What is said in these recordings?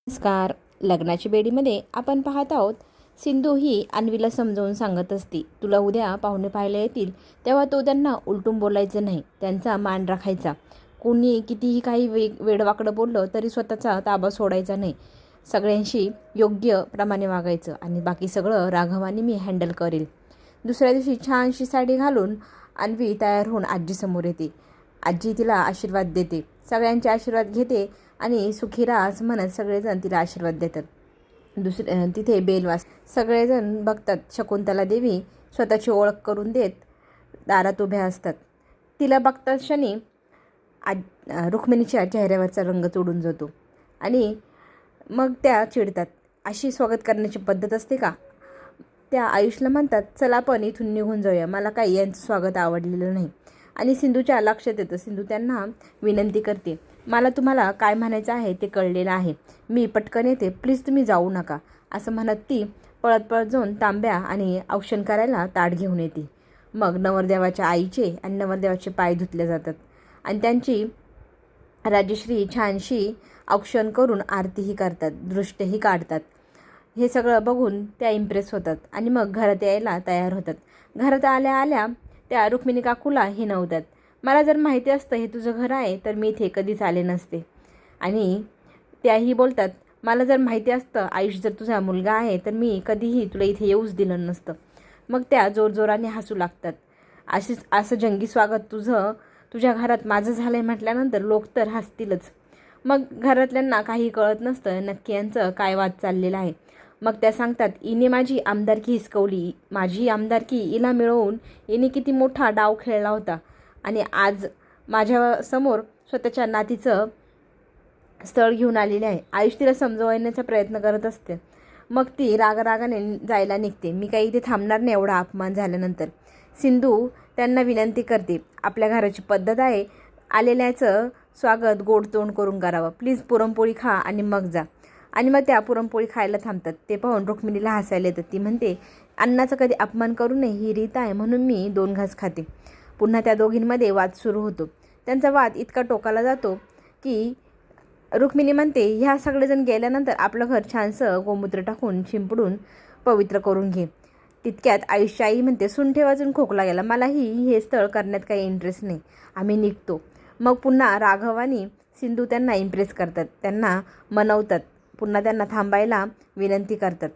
नमस्कार. लग्नाची बेडीमध्ये आपण पाहत आहोत. सिंधू ही अन्वीला समजावून सांगत असते, तुला उद्या पाहुणे पाहायला येतील तेव्हा तो त्यांना उलटून बोलायचं नाही, त्यांचा मान राखायचा. कोणी कितीही काही वेडवाकडं बोललं तरी स्वतःचा ताबा सोडायचा नाही. सगळ्यांशी योग्य प्रमाणे वागायचं आणि बाकी सगळं राघवाने मी हँडल करेल. दुसऱ्या दिवशी छानशी साडी घालून अन्वी तयार होऊन आजीसमोर येते. आजी तिला आशीर्वाद देते, सगळ्यांचे आशीर्वाद घेते आणि सुखी राहा असं म्हणत सगळेजण तिला आशीर्वाद देतात. तिथे बेल सगळेजण बघतात. शकुंतला देवी स्वतःची ओळख करून देत दारात उभ्या असतात. तिला बघतात क्षणी रुक्मिणीच्या चेहऱ्यावरचा रंग चढून जातो आणि मग त्या चिडतात. अशी स्वागत करण्याची पद्धत असते का? त्या आयुषला म्हणतात, चला आपण इथून निघून जाऊया, मला काही यांचं स्वागत आवडलेलं नाही. आणि सिंधूच्या लक्षात येतं. सिंधू त्यांना विनंती करते, मला तुम्हाला काय म्हणायचं आहे ते कळलेलं आहे, मी पटकन येते, प्लीज तुम्ही जाऊ नका. असं म्हणत ती पळत पळत जाऊन तांब्या आणि औक्षण करायला ताट घेऊन येते. मग नवरदेवाच्या आईचे आणि नवरदेवाचे पाय धुतले जातात आणि त्यांची राजश्री छानशी औक्षण करून आरतीही करतात, दृष्टही काढतात. हे सगळं बघून त्या इम्प्रेस होतात आणि मग घरात यायला तयार होतात. घरात आल्या आल्या त्या रुक्मिणी काकूला हे नव्हतात. मला जर माहिती असतं हे तुझं घर आहे तर मी इथे कधीच आले नसते. आणि त्याही बोलतात, मला जर माहिती असतं आयुष जर तुझा मुलगा आहे तर मी कधीही तुला इथे येऊच दिलं नसतं. मग त्या जोरजोराने हसू लागतात. असं जंगी स्वागत तुझ्या घरात माझं झालं आहे म्हटल्यानंतर लोक तर हसतीलच. मग घरातल्यांना काही कळत नसतं नक्की यांचं काय वाद चाललेला आहे. मग त्या सांगतात, इने माझी आमदारकी हिसकवली, माझी आमदारकी हिला मिळवून हिने किती मोठा डाव खेळला होता आणि आज माझ्यासमोर स्वतःच्या नातीचं स्थळ घेऊन आलेले आहे. आयुष तिला समजवण्याचा प्रयत्न करत असते. मग ती रागाने जायला निघते. मी काही इथे थांबणार नाही एवढा अपमान झाल्यानंतर. सिंधू त्यांना विनंती करते, आपल्या घराची पद्धत आहे, आलेल्याचं स्वागत गोड तोंड करून करावं, प्लीज पुरणपोळी खा आणि मग जा. आणि मग त्या पुरणपोळी खायला थांबतात. ते पाहून रुक्मिणीला हसायला येतं. ती म्हणते, अन्नाचा कधी अपमान करू नये ही रीत आहे म्हणून मी 2 घास खाते. पुन्हा त्या दोघींमध्ये वाद सुरू होतो. त्यांचा वाद इतका टोकाला जातो की रुक्मिणी म्हणते, ह्या सगळेजण गेल्यानंतर आपलं घर छानसं गोमूत्र टाकून शिंपडून पवित्र करून घे. तितक्यात आयुष्य आई म्हणते, सुंठे वाजून खोकला गेला, मलाही हे स्थळ करण्यात काही इंटरेस्ट नाही, आम्ही निघतो. मग पुन्हा राघव आणि सिंधू त्यांना इम्प्रेस करतात, त्यांना मनवतात, पुन्हा त्यांना थांबायला विनंती करतात.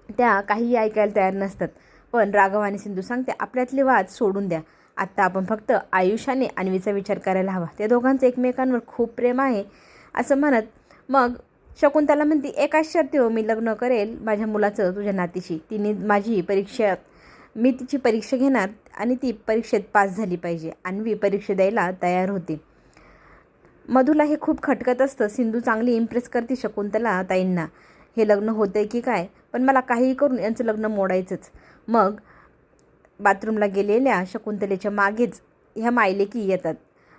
त्या काहीही ऐकायला तयार नसतात. पण राघव आणि सिंधू सांगते, आपल्यातले वाद सोडून द्या, आत्ता आपण फक्त आयुष्याने अन्वीचा विचार करायला हवा, त्या दोघांचं एकमेकांवर खूप प्रेम आहे असं म्हणत मग शकुंतला म्हणते, एकाच शर्तीवर मी लग्न करेल माझ्या मुलाचं तुझ्या नातीशी. मी तिची परीक्षा घेणार आणि ती परीक्षेत पास झाली पाहिजे. अन्वी परीक्षा द्यायला तयार होते. मधुला हे खूप खटकत असतं. सिंधू चांगली इम्प्रेस करते शकुंतला ताईंना, हे लग्न होतंय की काय, पण मला काहीही करून यांचं लग्न मोडायचंच. मग बाथरूमला गेलेल्या शकुंतलेच्या मागेच ह्या मायलेकी येतात.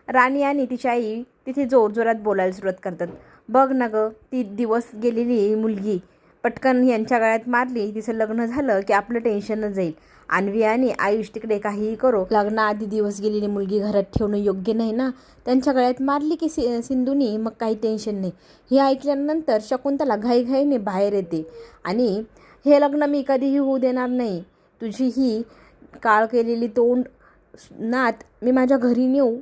राणी आणि तिची आई तिथे जोरजोरात बोलायला सुरुवात करतात. बघ ना गं, ती दिवस गेलेली मुलगी पटकन यांच्या गळ्यात मारली, तिचं लग्न झालं की आपलं टेन्शनच जाईल. अन्वी आणि आयुष तिकडे काहीही करो, लग्नाआधी दिवस गेलेली मुलगी घरात ठेवणं योग्य नाही ना. त्यांच्या गळ्यात मारली की सिंधूनी मग काही टेन्शन नाही. हे ऐकल्यानंतर शकुंतला घाईघाईने बाहेर येते आणि हे लग्न मी कधीही होऊ देणार नाही. तुझी ही काळ केलेली तोंड नात मी माझ्या घरी नेऊ,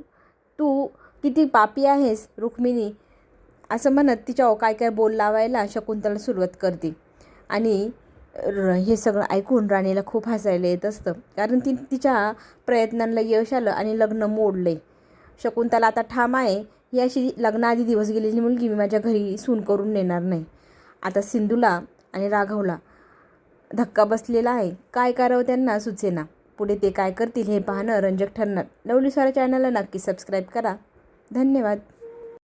तू किती पापी आहेस रुक्मिणी, असं म्हणत तिच्या काय काय बोल लावायला शकुंतला सुरुवात करते. आणि हे सगळं ऐकून राणीला खूप हसायला येत असतं, कारण तिच्या प्रयत्नांना यश आलं आणि लग्न मोडले. शकुंतला आता ठाम आहे, ही अशी लग्नाआधी दिवस गेलेली मुलगी मी माझ्या घरी सून करून नेणार नाही. आता सिंधूला आणि राघवला धक्का बसलेला आहे, काय करावं त्यांना सुचेना. पुढे ते काय करतील हे पाहणं रंजक ठरणार. लवली स्वरा चॅनलला नक्की सबस्क्राईब करा. धन्यवाद.